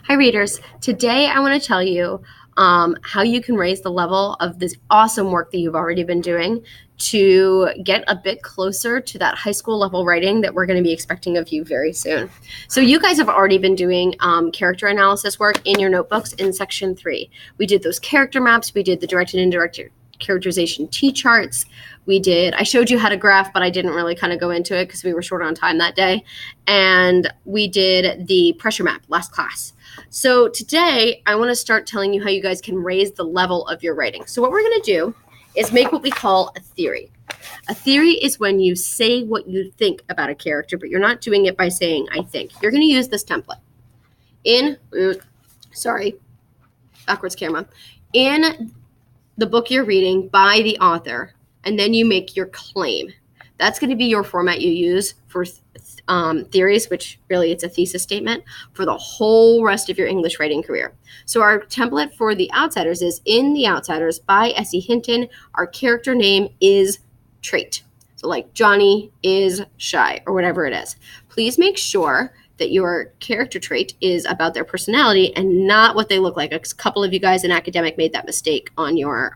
Hi, readers. Today, I want to tell you how you can raise the level of this awesome work that you've already been doing to get a bit closer to that high school level writing that we're going to be expecting of you very soon. So you guys have already been doing character analysis work in your notebooks in section 3. We did those character maps. We did the direct and indirect characterization T-charts. I showed you how to graph, but I didn't really kind of go into it because we were short on time that day. And we did the pressure map last class. So today I want to start telling you how you guys can raise the level of your writing. So what we're going to do is make what we call a theory. A theory is when you say what you think about a character, but you're not doing it by saying, I think. You're going to use this template. Backwards camera. In the book you're reading by the author, and then you make your claim. That's going to be your format you use for theories, which really it's a thesis statement for the whole rest of your English writing career. So our template for The Outsiders is in The Outsiders by S.E. Hinton. Our character name is trait. So like Johnny is shy or whatever it is. Please make sure that your character trait is about their personality and not what they look like. A couple of you guys in academic made that mistake on your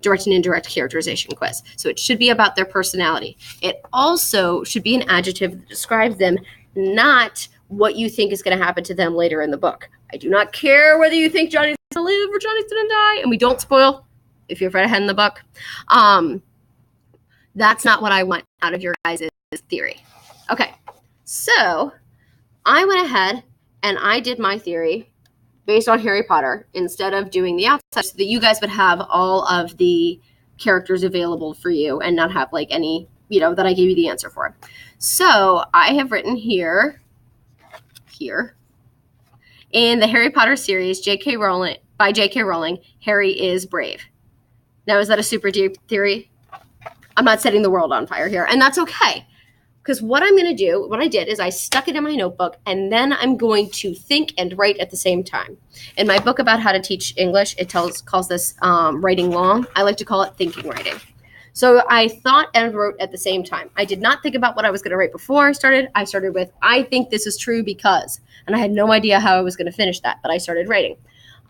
direct and indirect characterization quiz. So it should be about their personality. It also should be an adjective that describes them, not what you think is going to happen to them later in the book. I do not care whether you think Johnny's going to live or Johnny's going to die, and we don't spoil if you've read ahead in the book. That's not what I want out of your guys' theory. Okay, so I went ahead and I did my theory based on Harry Potter instead of doing The Outsiders so that you guys would have all of the characters available for you and not have like any, that I gave you the answer for. So I have written here, in the Harry Potter series, by J.K. Rowling, Harry is brave. Now, is that a super deep theory? I'm not setting the world on fire here, and that's okay. Because what I did is I stuck it in my notebook, and then I'm going to think and write at the same time. In my book about how to teach English, it calls this writing long. I like to call it thinking writing. So I thought and wrote at the same time. I did not think about what I was going to write before I started. I started with, I think this is true because, and I had no idea how I was going to finish that, but I started writing.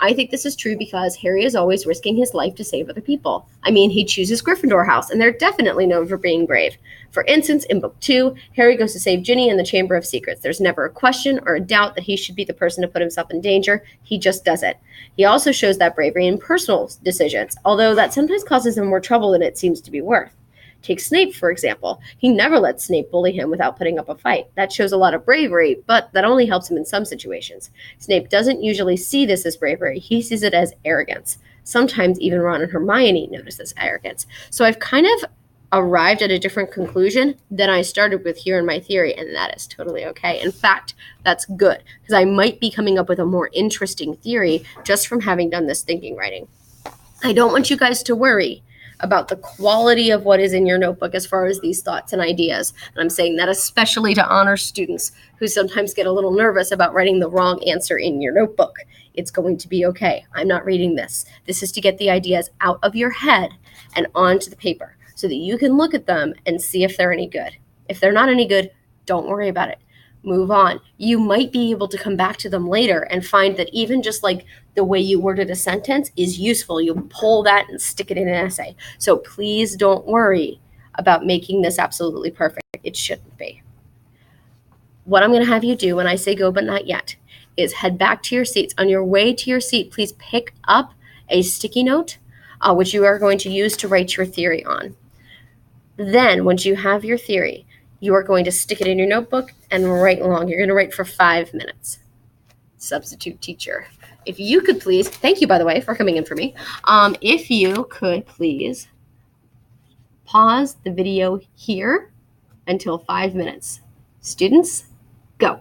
I think this is true because Harry is always risking his life to save other people. I mean, he chooses Gryffindor House, and they're definitely known for being brave. For instance, in Book 2, Harry goes to save Ginny in the Chamber of Secrets. There's never a question or a doubt that he should be the person to put himself in danger. He just does it. He also shows that bravery in personal decisions, although that sometimes causes him more trouble than it seems to be worth. Take Snape, for example. He never lets Snape bully him without putting up a fight. That shows a lot of bravery, but that only helps him in some situations. Snape doesn't usually see this as bravery. He sees it as arrogance. Sometimes even Ron and Hermione notice this arrogance. So I've kind of arrived at a different conclusion than I started with here in my theory, and that is totally okay. In fact, that's good, because I might be coming up with a more interesting theory just from having done this thinking writing. I don't want you guys to worry about the quality of what is in your notebook as far as these thoughts and ideas. And I'm saying that especially to honors students who sometimes get a little nervous about writing the wrong answer in your notebook. It's going to be okay. I'm not reading this. This is to get the ideas out of your head and onto the paper so that you can look at them and see if they're any good. If they're not any good, don't worry about it. Move on. You might be able to come back to them later and find that even just like the way you worded a sentence is useful. You'll pull that and stick it in an essay. So please don't worry about making this absolutely perfect. It shouldn't be. What I'm going to have you do when I say go but not yet is head back to your seats. On your way to your seat, please pick up a sticky note, which you are going to use to write your theory on. Then, once you have your theory, you are going to stick it in your notebook and write along. You're going to write for 5 minutes. Substitute teacher. If you could please, thank you, by the way, for coming in for me. If you could please pause the video here until 5 minutes. Students, go.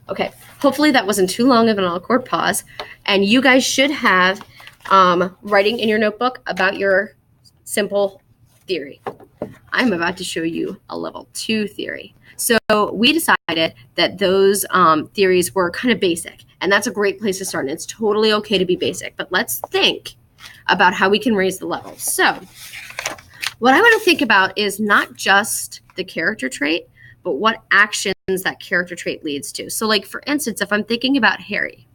Okay, hopefully that wasn't too long of an awkward pause. And you guys should have writing in your notebook about your simple theory. I'm about to show you a level 2 theory. So we decided that those theories were kind of basic, and that's a great place to start. And it's totally okay to be basic, but let's think about how we can raise the level. So what I want to think about is not just the character trait, but what actions that character trait leads to. So like, for instance, if I'm thinking about Harry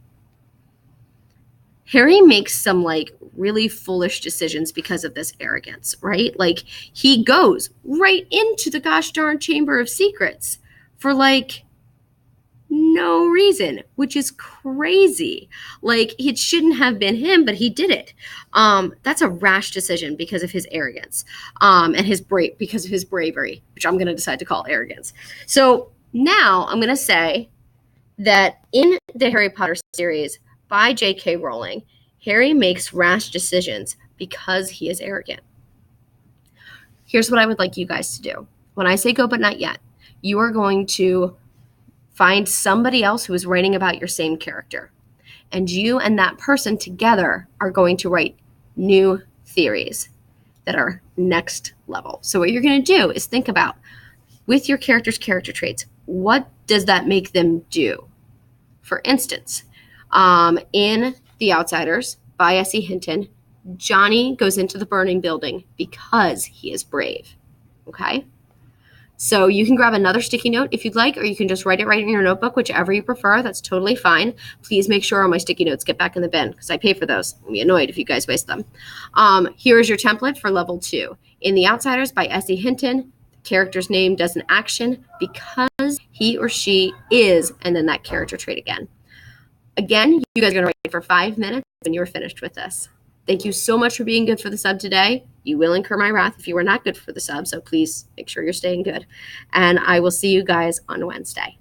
makes some like really foolish decisions because of this arrogance, right? Like he goes right into the gosh darn Chamber of Secrets for like no reason, which is crazy. Like it shouldn't have been him, but he did it. That's a rash decision because of his arrogance, and because of his bravery, which I'm going to decide to call arrogance. So now I'm going to say that in the Harry Potter series by J.K. Rowling, Harry makes rash decisions because he is arrogant. Here's what I would like you guys to do. When I say go but not yet, you are going to find somebody else who is writing about your same character. And you and that person together are going to write new theories that are next level. So what you're going to do is think about, with your character's character traits, what does that make them do? For instance, in The Outsiders by S.E. Hinton, Johnny goes into the burning building because he is brave. Okay? So you can grab another sticky note if you'd like, or you can just write it right in your notebook, whichever you prefer. That's totally fine. Please make sure all my sticky notes get back in the bin because I pay for those. I'll be annoyed if you guys waste them. Here is your template for level 2. In The Outsiders by S.E. Hinton, the character's name does an action because he or she is, and then that character trait again. Again, you guys are going to write for 5 minutes when you're finished with this. Thank you so much for being good for the sub today. You will incur my wrath if you are not good for the sub, so please make sure you're staying good. And I will see you guys on Wednesday.